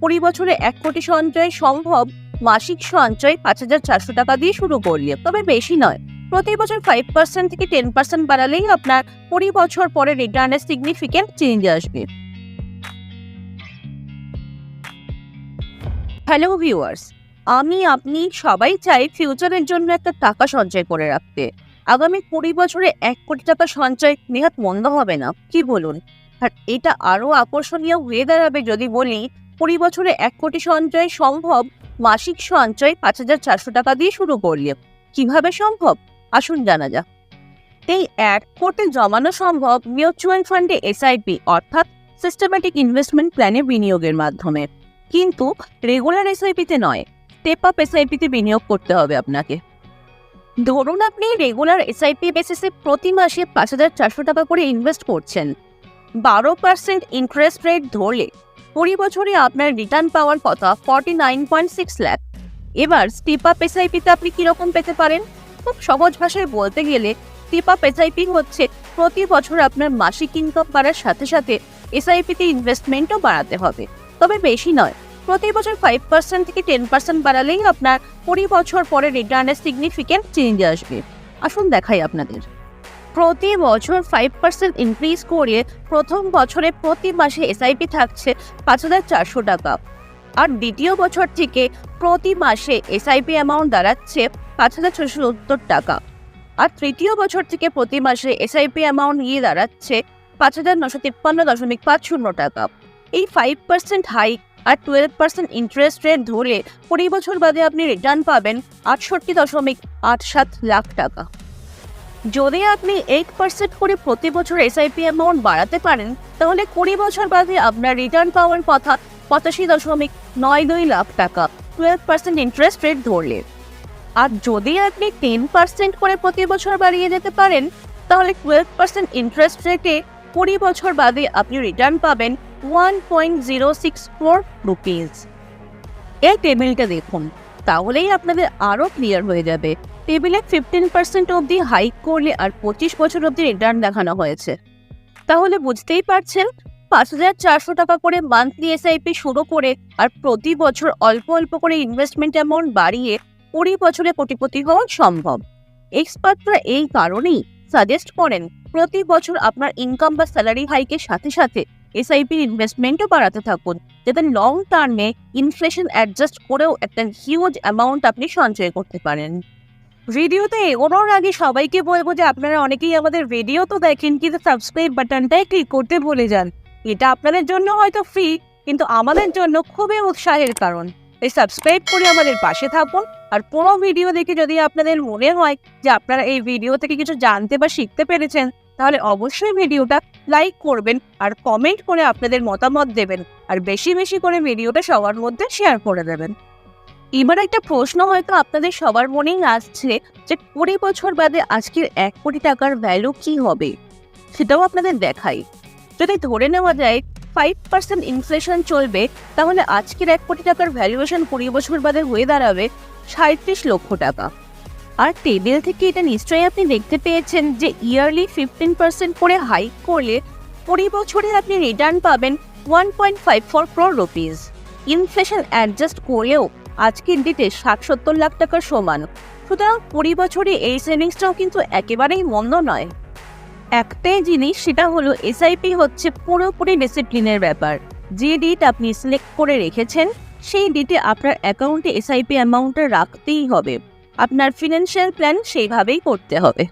কুড়ি বছরে 1 কোটি সঞ্চয় সম্ভব মাসিক সঞ্চয় 5,400 টাকা দিয়ে শুরু করলে, তবে বেশি নয়। প্রতি বছর 5% থেকে 10% বাড়ালেই আপনার 20 বছর পরে রিটার্নে সিগনিফিকেন্ট চেঞ্জ আসবে। হ্যালো ভিউয়ার্স, আপনি সবাই চাই ফিউচারের জন্য একটা টাকা সঞ্চয় করে রাখতে। আগামী 20 বছরে 1 কোটি টাকা সঞ্চয় নেহাত মন্দ হবে না, কি বলুন? আর এটা আরো আকর্ষণীয় হয়ে দাঁড়াবে যদি বলি 20 বছরে 1 কোটি সঞ্চয় সম্ভব মাসিক সঞ্চয় 5,400 টাকা দিয়ে শুরু করলে। কিভাবে সম্ভব? আসুন জানা যাক। এই 1 কোটি জমানো সম্ভব মিউচুয়াল ফান্ডে এসআইপি অর্থাৎ সিস্টেম্যাটিক ইনভেস্টমেন্ট প্ল্যানে বিনিয়োগের মাধ্যমে, কিন্তু রেগুলার এসআইপিতে নয়, স্টেপ আপ এসআইপিতে বিনিয়োগ করতে হবে আপনাকে। ধরুন আপনি রেগুলার এসআইপি বেসিসে প্রতি মাসে 5,400 টাকা করে ইনভেস্ট করছেন। 12% ইন্টারেস্ট রেট ধরলে 20 বছরে আপনার রিটার্ন পাওয়ার কথা 49.6 লাখ। এবার স্টেপ আপ এসআইপিতে আপনি কিরকম পেতে পারেন? খুব সহজ ভাষায় বলতে গেলে স্টেপ আপ এসআইপি হচ্ছে প্রতি বছর আপনার মাসিক ইনকাম বাড়ার সাথে সাথে এসআইপিতে ইনভেস্টমেন্টও বাড়াতে হবে, তবে বেশি নয়। প্রতি বছর 5% থেকে 10% বাড়ালেই আপনার 20 বছর পরে রিটার্নে সিগনিফিকেন্ট চেঞ্জ আসবে। আসুন দেখাই আপনাদের। প্রতি বছর 5% ইনক্রিজ করে প্রথম বছরে প্রতি মাসে এসআইপি থাকছে 5,400 টাকা, আর দ্বিতীয় বছর থেকে প্রতি মাসে এসআইপি অ্যামাউন্ট দাঁড়াচ্ছে 5,670 টাকা, আর তৃতীয় বছর থেকে প্রতি মাসে এসআইপি অ্যামাউন্ট গিয়ে দাঁড়াচ্ছে 5,953.50 টাকা। এই 5% হাইক আর 12% ইন্টারেস্ট রেট ধরে 20 বছর বাদে আপনি রিটার্ন পাবেন 68.87 লাখ টাকা। যদি আপনি 8% করে প্রতি বছর এসআইপি অ্যামাউন্ট বাড়াতে পারেন, তাহলে 20 বছর বাদে আপনার রিটার্ন পাওয়ার কথা 85.92 লাখ টাকা, 12% ইন্টারেস্ট রেট ধরলে। আর যদি আপনি 10% করে প্রতি বছর বাড়িয়ে যেতে পারেন, তাহলে 12% ইন্টারেস্ট রেটে 20 বছর বাদে আপনি রিটার্ন পাবেন 1.064 রুপিস। এই টেবিলটা দেখুন, তাহলেই আপনাদের আরও ক্লিয়ার হয়ে যাবে। টেবিলে 15% অবধি হাইক করলে আর 25 বছর অবধি রিটার্ন দেখানো হয়েছে। তাহলে বুঝতেই পারছেন 5,400 টাকা করে মান্থলি এসআইপি শুরু করে আর প্রতি বছর অল্প অল্প করে ইনভেস্টমেন্ট অ্যামাউন্ট বাড়িয়ে 20 বছরে কোটিপতি হওয়া সম্ভব। এক্সপার্টরা এই কারণেই সাজেস্ট করেন প্রতি বছর আপনার ইনকাম বা স্যালারি হাইকের সাথে সাথে এসআইপির ইনভেস্টমেন্টও বাড়াতে থাকুন, যাতে লং টার্মে ইনফ্লেশন অ্যাডজাস্ট করেও একটা হিউজ অ্যামাউন্ট আপনি সঞ্চয় করতে পারেন। ভিডিওতে এগোনোর আগে সবাইকে বলবো যে আপনারা অনেকেই আমাদের ভিডিও তো দেখেন, কিন্তু সাবস্ক্রাইব বাটনটাই ক্লিক করতে ভুলে যান। এটা আপনাদের জন্য হয়তো ফ্রি, কিন্তু আমাদের জন্য খুবই উৎসাহের কারণ। এই সাবস্ক্রাইব করে আমাদের পাশে থাকুন। আর পুরো ভিডিও দেখে যদি আপনাদের মনে হয় যে আপনারা এই ভিডিও থেকে কিছু জানতে বা শিখতে পেরেছেন, তাহলে অবশ্যই ভিডিওটা লাইক করবেন আর কমেন্ট করে আপনাদের মতামত দেবেন, আর বেশি বেশি করে ভিডিওটা সবার মধ্যে শেয়ার করে দেবেন। এবার একটা প্রশ্ন হয়তো আপনাদের সবার মনেই আসছে যে 20 বছর বাদে আজকের 1 কোটি টাকার ভ্যালু কি হবে, সেটাও আপনাদের দেখাই। যদি ধরে নেওয়া যায় 5% ইনফ্লেশন চলবে, তাহলে আজকের 1 কোটি টাকার ভ্যালুয়েশন 20 বছর বাদে হয়ে দাঁড়াবে 37 লক্ষ টাকা। আর টেবিল থেকে এটা নিশ্চয়ই আপনি দেখতে পেয়েছেন যে ইয়ারলি 15% করে হাইক করলে 20 বছরে আপনি রিটার্ন পাবেন 1.54 crore রুপিস। ইনফ্লেশন অ্যাডজাস্ট করলেও আজকের ডেটে 60-70 লাখ টাকার সমান। সুতরাং 20 বছরে এই সেভিংসটাও কিন্তু একেবারেই মন্দ নয়। একটাই জিনিস, সেটা হলো এসআইপি হচ্ছে পুরোপুরি ডিসিপ্লিনের ব্যাপার। যে ডেট আপনি সিলেক্ট করে রেখেছেন সেই ডেটে আপনার অ্যাকাউন্টে এসআইপি অ্যামাউন্টটা রাখতেই হবে। আপনার ফিনান্সিয়াল প্ল্যান সেইভাবেই করতে হবে।